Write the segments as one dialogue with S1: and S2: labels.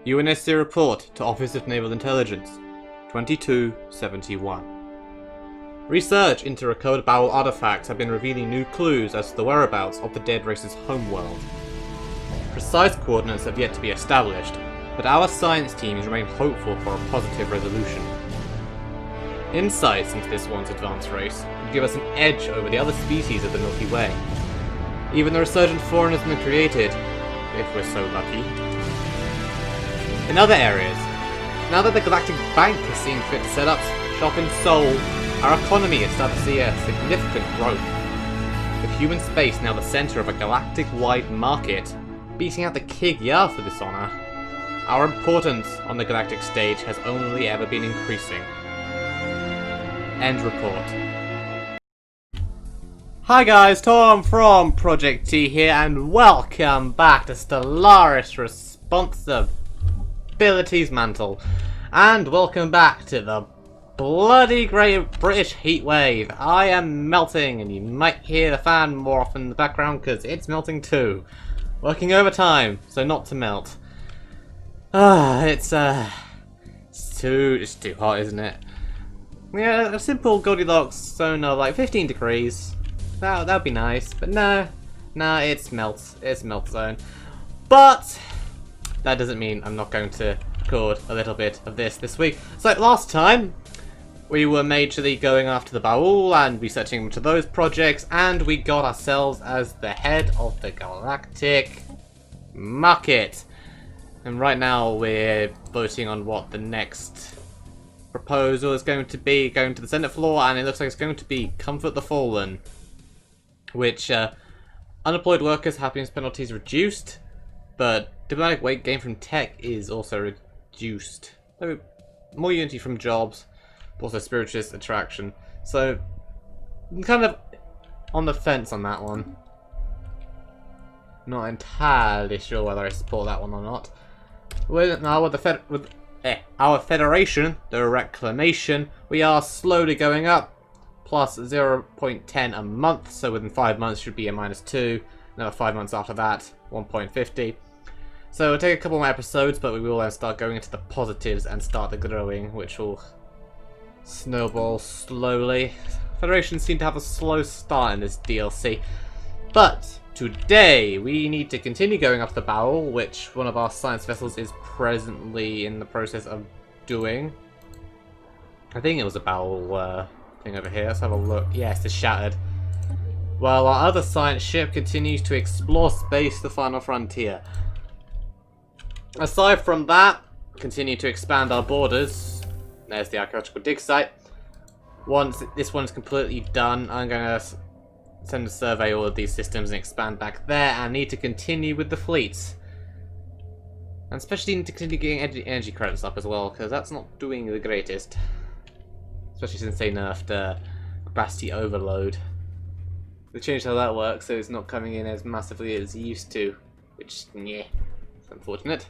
S1: UNSC report to Office of Naval Intelligence, 2271. Research into recovered Bowel artifacts have been revealing new clues as to the whereabouts of the dead race's homeworld. Precise coordinates have yet to be established, but our science teams remain hopeful for a positive resolution. Insights into this once advanced race would give us an edge over the other species of the Milky Way. Even the resurgent foreign has been created, if we're so lucky. In other areas, now that the Galactic Bank has seen fit to set up shop in Seoul, our economy has started to see a significant growth. With human space now the centre of a galactic-wide market, beating out the Kig-Ya for this honour, our importance on the galactic stage has only ever been increasing. End report. Hi guys, Tom from Project T here, and welcome back to Stellaris Responsibilities Mantle. And welcome back to the bloody great British heatwave. I am melting, and you might hear the fan more often in the background because it's melting too. Working overtime, so not to melt. It's too hot, isn't it? Yeah, a simple Goldilocks zone of like 15 degrees. That'd be nice, but no, it's melt zone. But that doesn't mean I'm not going to record a little bit of this week. So last time we were majorly going after the Baul and researching into those projects, and we got ourselves as the head of the Galactic market. And right now we're voting on what the next proposal is going to be, going to the Senate floor, and it looks like it's going to be Comfort the Fallen, which unemployed workers' happiness penalties reduced, but diplomatic weight gain from tech is also reduced. So more unity from jobs, but also spiritualist attraction. So I'm kind of on the fence on that one. Not entirely sure whether I support that one or not. With our federation, the Reclamation, we are slowly going up, plus 0.10 a month, so within 5 months should be a -2, another 5 months after that, 1.50. So it'll take a couple more episodes, but we will then start going into the positives and start the growing, which will snowball slowly. Federations seem to have a slow start in this DLC, but today we need to continue going up the Bowel, which one of our science vessels is presently in the process of doing. I think it was a Bowel thing over here. Let's have a look. Yes, it's shattered. While our other science ship continues to explore space, the final frontier. Aside from that, continue to expand our borders. There's the archaeological dig site. Once this one's completely done, I'm going to send a survey all of these systems and expand back there, and need to continue with the fleets. And especially need to continue getting energy credits up as well, because that's not doing the greatest. Especially since they nerfed capacity overload. They changed how that works, so it's not coming in as massively as it used to. Which, yeah, it's unfortunate.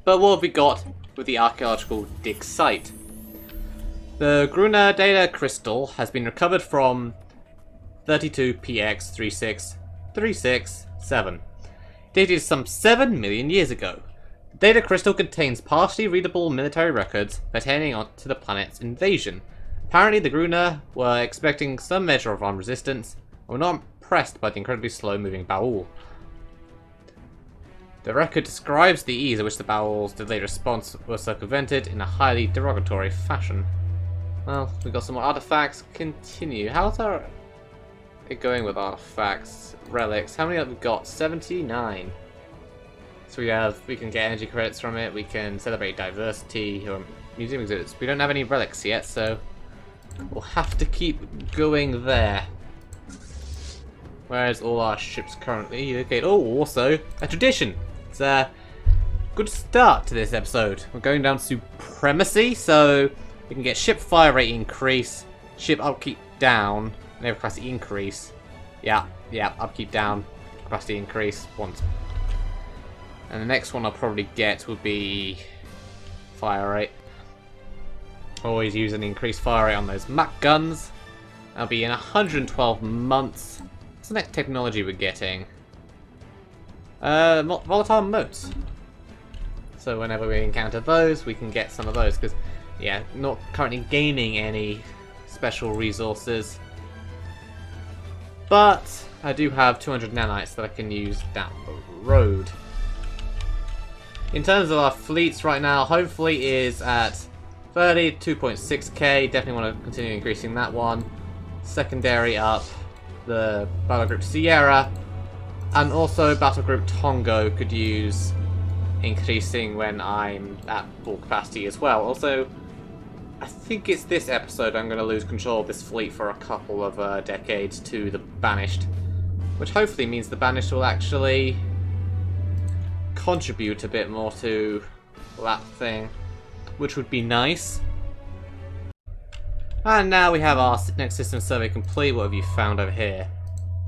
S1: But what have we got with the archaeological dig site? The Gruner data crystal has been recovered from 32PX36367. Dated some 7 million years ago. The data crystal contains partially readable military records pertaining to the planet's invasion. Apparently the Gruner were expecting some measure of armed resistance and were not impressed by the incredibly slow moving Baul. The record describes the ease at which the Baul's delayed response was circumvented in a highly derogatory fashion. Well, we got some more artifacts. Continue. How's our going with artifacts, relics? How many have we got? 79. So we can get energy credits from it. We can celebrate diversity or museum exhibits. We don't have any relics yet, so we'll have to keep going there. Whereas all our ships currently locate. Oh, also a tradition. It's a good start to this episode. We're going down to supremacy, so we can get ship fire rate increase, ship upkeep down. Naval capacity increase. Yeah, upkeep down, capacity increase once. And the next one I'll probably get will be fire rate. Always use an increased fire rate on those Mach guns. That'll be in 112 months. What's the next technology we're getting? Volatile motes. So whenever we encounter those, we can get some of those. Because, yeah, not currently gaining any special resources. But I do have 200 nanites that I can use down the road. In terms of our fleets right now, home fleet is at 32.6k. Definitely want to continue increasing that one. Secondary up, the battle group Sierra, and also battle group Tongo could use increasing when I'm at full capacity as well. Also, I think it's this episode I'm going to lose control of this fleet for a couple of decades to the Banished, which hopefully means the Banished will actually contribute a bit more to that thing, which would be nice. And now we have our next system survey complete. What have you found over here?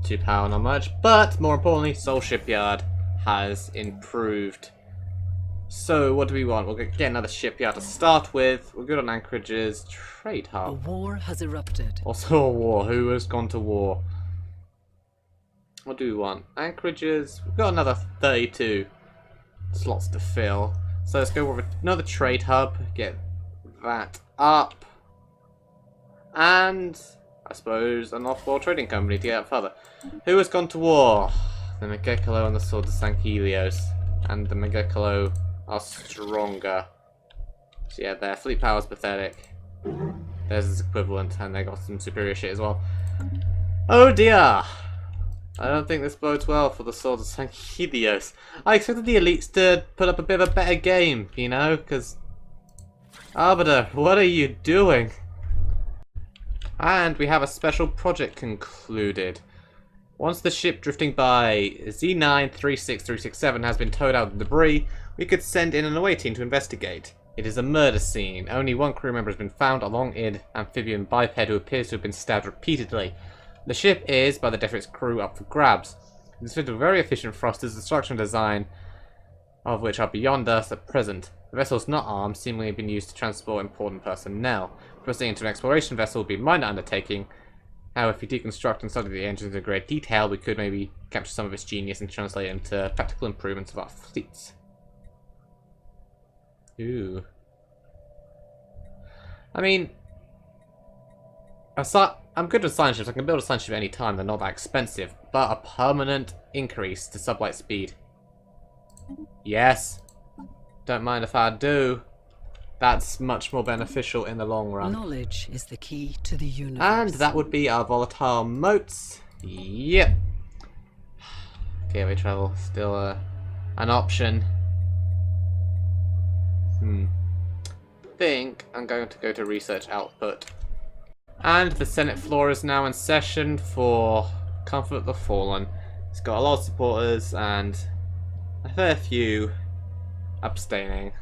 S1: 2 power, not much, but more importantly, Seoul Shipyard has improved. So what do we want? We'll get another shipyard to start with. We're good on anchorages. Trade hub.
S2: A war has erupted.
S1: Also a war. Who has gone to war? What do we want? Anchorages. We've got another 32 slots to fill. So let's go with another trade hub. Get that up. And I suppose an off-world trading company to get up further. Who has gone to war? The Megekalo and the Sword of St. Helios. And the Megekalo are stronger. So yeah, their fleet power is pathetic. Theirs is equivalent, and they got some superior shit as well. Oh dear! I don't think this bodes well for the Sword of St. Helios. I expected the elites to put up a bit of a better game, you know, because... Arbiter, what are you doing? And we have a special project concluded. Once the ship drifting by Z936367 has been towed out of debris, we could send in an away team to investigate. It is a murder scene. Only one crew member has been found, a long-eared amphibian biped who appears to have been stabbed repeatedly. The ship is, by the death of its crew, up for grabs. It is fitted with very efficient thrusters, the structure and design of which are beyond us at present. The vessel is not armed, seemingly been used to transport important personnel. Proceeding into an exploration vessel would be a minor undertaking. However, if we deconstruct and study the engines in great detail, we could maybe capture some of its genius and translate it into practical improvements of our fleets. Ooh. I mean, I'm good with science ships. I can build a science ship at any time. They're not that expensive. But a permanent increase to sublight speed. Yes. Don't mind if I do. That's much more beneficial in the long run.
S2: Knowledge is the key to the universe.
S1: And that would be our volatile motes. Yep. Gateway travel, still an option. I think I'm going to go to research output. And the Senate floor is now in session for Comfort the Fallen. It's got a lot of supporters and a fair few abstaining.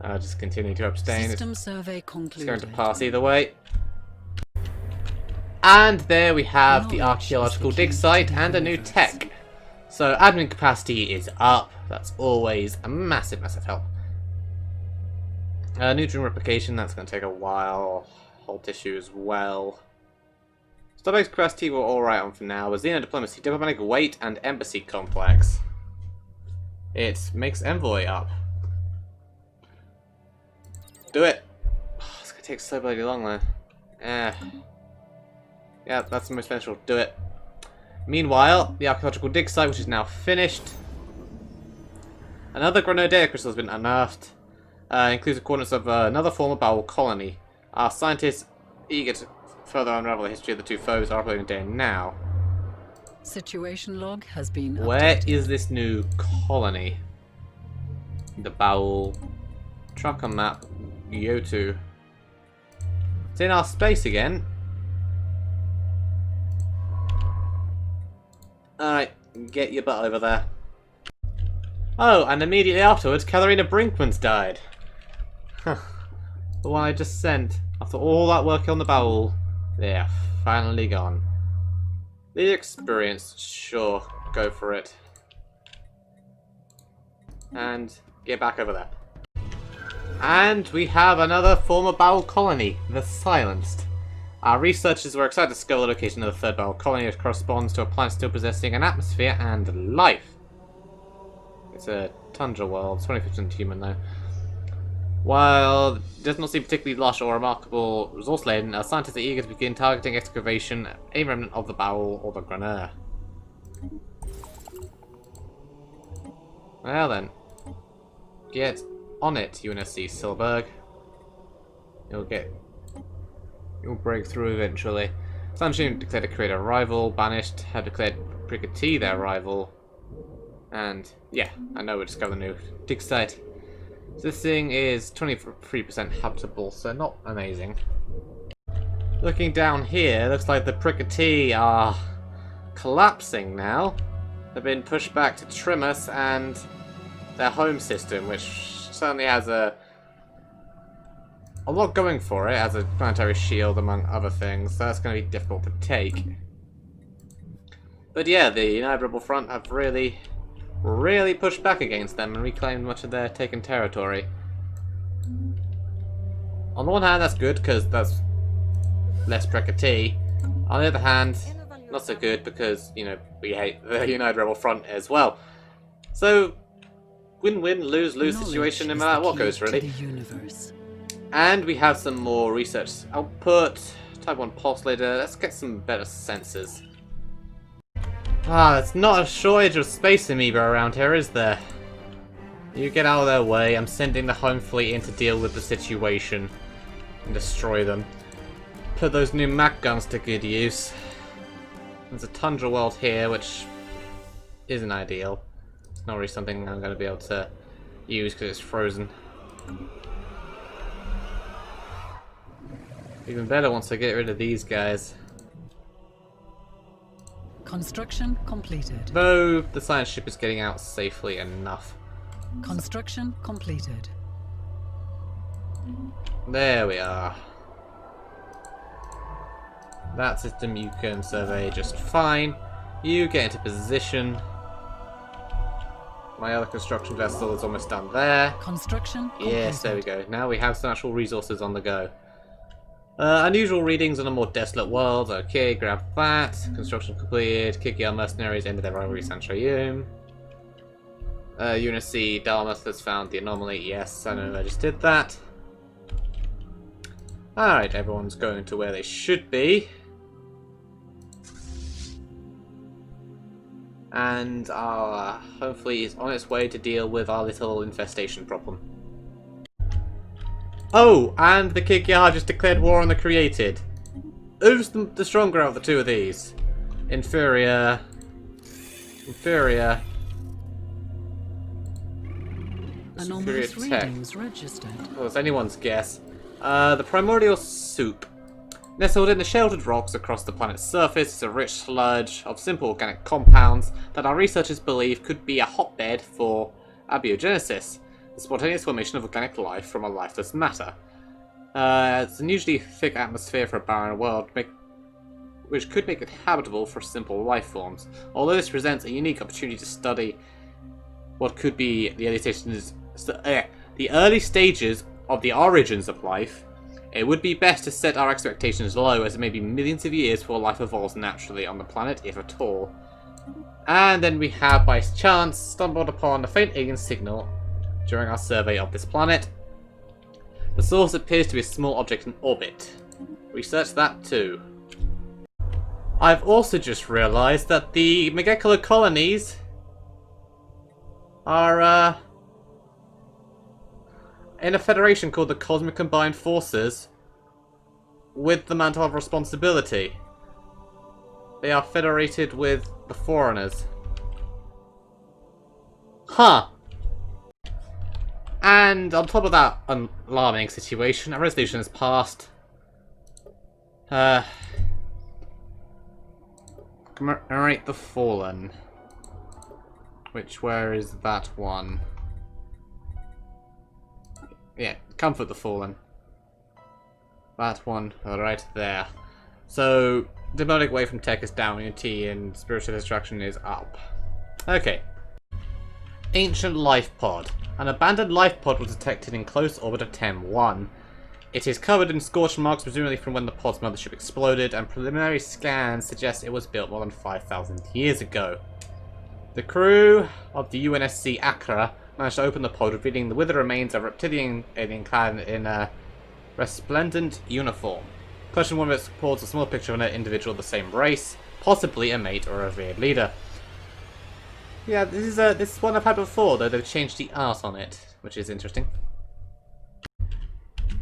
S1: I'll just continue to abstain.
S2: System survey concluded.
S1: It's going to pass either way. And there we have the archaeological dig site and a new tech. So admin capacity is up. That's always a massive, massive help. Nutrient replication, that's going to take a while. Whole tissue as well. Starbase capacity we're alright on for now. Xeno diplomacy, diplomatic weight, and embassy complex. It makes envoy up. Do it! Oh, it's going to take so bloody long though. Yeah, that's the most beneficial. Do it. Meanwhile, the archaeological dig site, which is now finished. Another Grenadier crystal has been unearthed. Includes the coordinates of another former Bowel colony. Our scientists, eager to further unravel the history of the two foes, are uploading data now.
S2: Situation log has been updated.
S1: Where is this new colony? The Bowel tracker map. Yotu. It's in our space again. Alright, get your butt over there. Oh, and immediately afterwards, Katharina Brinkman's died. Huh. The one I just sent. After all that work on the Bowel, they're finally gone. The experience, sure, go for it. And get back over there. And we have another former Bowel colony, the Silenced. Our researchers were excited to discover the location of the third Bowel colony, which corresponds to a planet still possessing an atmosphere and life. It's a tundra world. 20% human though. While it does not seem particularly lush or remarkable resource laden, our scientists are eager to begin targeting excavation, a remnant of the Bowel or the Granaire. Well then, get on it, UNSC Silberg. You'll break through eventually. Sunshine declared to create a rival. Banished have declared Brigadier their rival. And yeah, I know we discovered a new dig site. So this thing is 23% habitable, so not amazing. Looking down here, looks like the Brigadier are collapsing now. They've been pushed back to Trimus and their home system, which certainly has a lot going for it as a planetary shield, among other things, so that's going to be difficult to take. But yeah, the United Rebel Front have really pushed back against them and reclaimed much of their taken territory. On the one hand, that's good, because that's less Precati. On the other hand, not so good, because, you know, we hate the United Rebel Front as well. So, win-win, lose-lose situation no matter what goes, really. And we have some more research output. Type 1 pulse later. Let's get some better sensors. Ah, there's not a shortage of space amoeba around here, is there? You get out of their way. I'm sending the home fleet in to deal with the situation and destroy them. Put those new Mac guns to good use. There's a tundra world here, which isn't ideal. It's not really something I'm going to be able to use because it's frozen. Even better once I get rid of these guys.
S2: Construction completed.
S1: Though the science ship is getting out safely enough.
S2: Construction completed.
S1: There we are. That system you can survey just fine. You get into position. My other construction vessel is almost done there.
S2: Construction completed.
S1: Yes, there we go. Now we have some actual resources on the go. Unusual readings on a more desolate world. Okay, grab that. Construction completed. Kikya mercenaries ended their rivalry with Sanchayum. UNSC Dalmas has found the anomaly. Yes, I know I just did that. Alright, everyone's going to where they should be. And our home fleet is on its way to deal with our little infestation problem. Oh, and the Kikya just declared war on the created. Who's the stronger of the two of these? Inferior. Superior
S2: Anomalous
S1: tech.
S2: readings registered.
S1: Well, it's anyone's guess. The primordial soup. Nestled in the sheltered rocks across the planet's surface is a rich sludge of simple organic compounds that our researchers believe could be a hotbed for abiogenesis, the spontaneous formation of organic life from a lifeless matter. It's an unusually thick atmosphere for a barren world, which could make it habitable for simple life forms. Although this presents a unique opportunity to study what could be the early stages of the origins of life, it would be best to set our expectations low, as it may be millions of years before life evolves naturally on the planet, if at all. And then we have, by chance, stumbled upon a faint alien signal during our survey of this planet. The source appears to be a small object in orbit. Research that too. I've also just realised that the Megekula colonies are in a federation called the Cosmic Combined Forces with the Mantle of Responsibility. They are federated with the Foreigners. Huh. And on top of that alarming situation, a resolution has passed. Commemorate the Fallen. Where is that one? Yeah, Comfort the Fallen. That one, right there. So, demonic wave from tech is down, unity and spiritual destruction is up. Okay. Ancient Life Pod. An abandoned life pod was detected in close orbit of TEM-1. It is covered in scorch marks, presumably from when the pod's mothership exploded, and preliminary scans suggest it was built more than 5,000 years ago. The crew of the UNSC Accra managed to open the pod, revealing the withered remains of a reptilian alien clad in a resplendent uniform. Question one of it supports a small picture of an individual of the same race, possibly a mate or a revered leader. Yeah, this is one I've had before, though they've changed the art on it, which is interesting.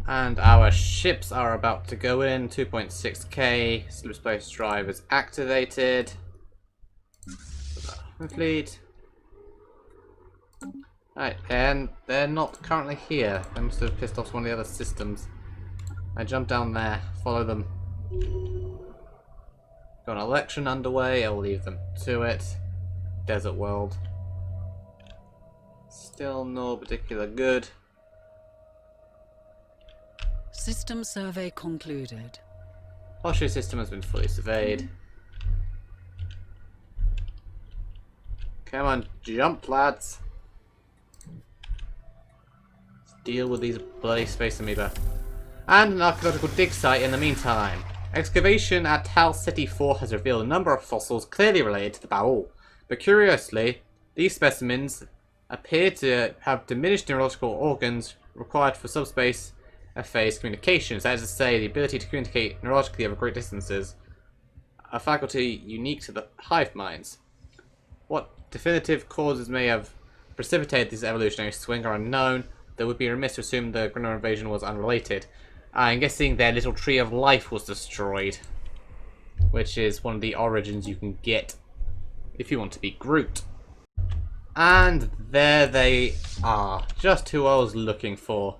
S1: And our ships are about to go in. 2.6k. Slip space drive is activated. Fleet. Right, and they're not currently here. They must have pissed off one of the other systems. I jump down there, follow them. Got an election underway, I'll leave them to it. Desert world. Still no particular good.
S2: System survey concluded.
S1: Partial system has been fully surveyed. Come on, jump, lads. Let's deal with these bloody space amoeba. And an archaeological dig site in the meantime. Excavation at Tal City 4 has revealed a number of fossils clearly related to the Baul. But curiously, these specimens appear to have diminished neurological organs required for subspace phase communications. That is to say, the ability to communicate neurologically over great distances. A faculty unique to the hive minds. What definitive causes may have precipitated this evolutionary swing are unknown. There would be remiss to assume the Grinner invasion was unrelated. I'm guessing their little tree of life was destroyed. Which is one of the origins you can get if you want to be Groot. And there they are. Just who I was looking for.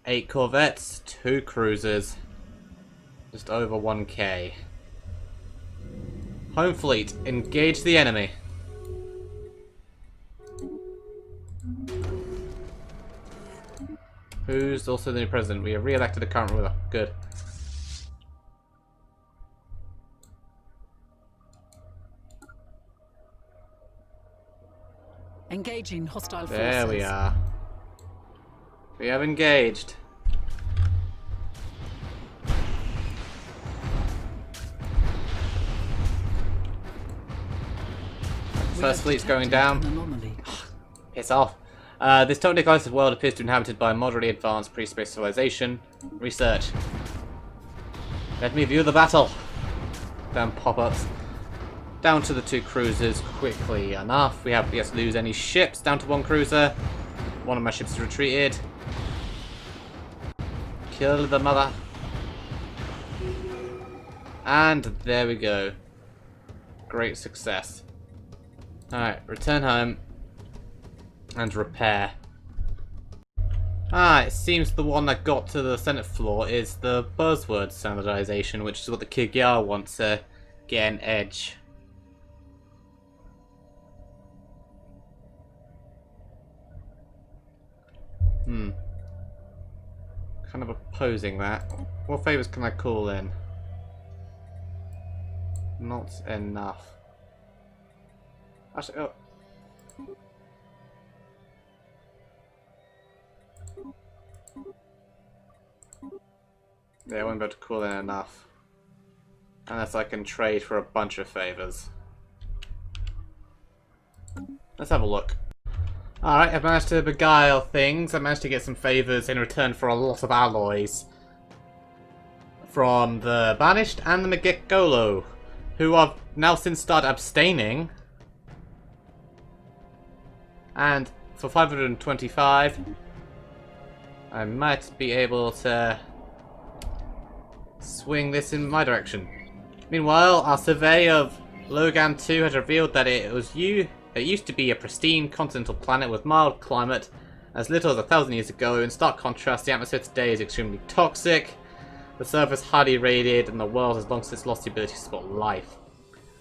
S1: 8 corvettes, 2 cruisers. Just over 1k. Home fleet, engage the enemy. Who's also the new president? We have re-elected the current ruler. Good.
S2: Engaging hostile forces.
S1: There we are. We have engaged. First fleet's going down. Piss off. This totally isolated world appears to be inhabited by a moderately advanced pre-space civilization. Research. Let me view the battle. Damn pop-ups. Down to the 2 cruisers quickly enough. We have yet to lose any ships. Down to 1 cruiser. One of my ships is retreated. Kill the mother. And there we go. Great success. Alright, return home. And repair. It seems the one that got to the Senate floor is the buzzword standardization, which is what the Kigyar wants to get an edge. Kind of opposing that. What favors can I call in? Not enough. Actually, oh. Yeah, I won't be able to call in enough. Unless I can trade for a bunch of favors. Let's have a look. Alright, I've managed to beguile things. I managed to get some favors in return for a lot of alloys. From the Banished and the Megekolo, who have now since started abstaining. And for 525, I might be able to swing this in my direction. Meanwhile, our survey of Logan 2 has revealed that it used to be a pristine continental planet with mild climate as little as 1,000 years ago. In stark contrast, the atmosphere today is extremely toxic, the surface highly irradiated, and the world has long since lost the ability to support life.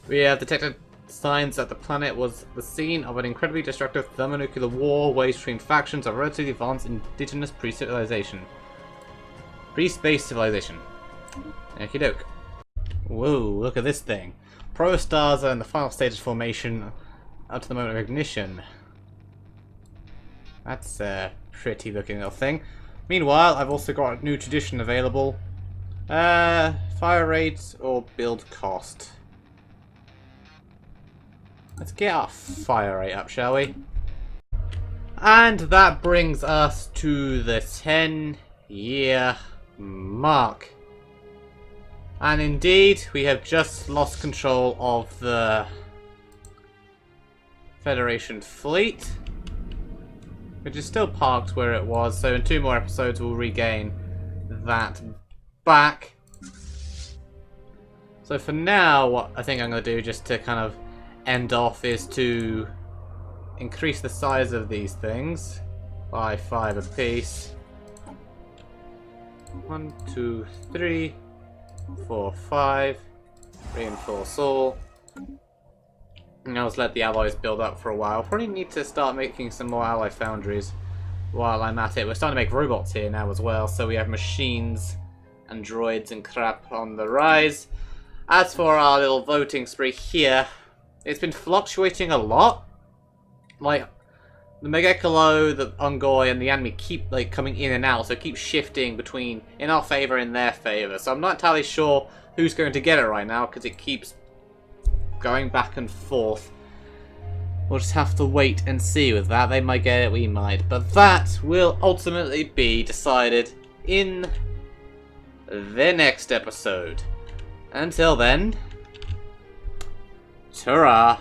S1: We have detected signs that the planet was the scene of an incredibly destructive thermonuclear war waged between factions of relatively advanced indigenous pre-space civilization. Okie doke. Whoa, look at this thing. Protostars are in the final stage of formation up to the moment of ignition. That's a pretty looking little thing. Meanwhile, I've also got a new tradition available. Fire rate or build cost. Let's get our fire rate up, shall we? And that brings us to the 10-year mark. And indeed, we have just lost control of the Federation fleet, which is still parked where it was, so in 2 more episodes we'll regain that back. So for now, what I think I'm going to do, just to kind of end off, is to increase the size of these things by 5 apiece. 1, 2, 3, 4, 5. Reinforce all. And I'll just let the alloys build up for a while. Probably need to start making some more alloy foundries while I'm at it. We're starting to make robots here now as well, so we have machines and droids and crap on the rise. As for our little voting spree here, it's been fluctuating a lot. Like, the Megekalo, the Ungoy, and the enemy keep like coming in and out, so keep shifting between in our favour and their favour. So I'm not entirely sure who's going to get it right now, because it keeps going back and forth. We'll just have to wait and see with that. They might get it, we might. But that will ultimately be decided in the next episode. Until then, ta-ra!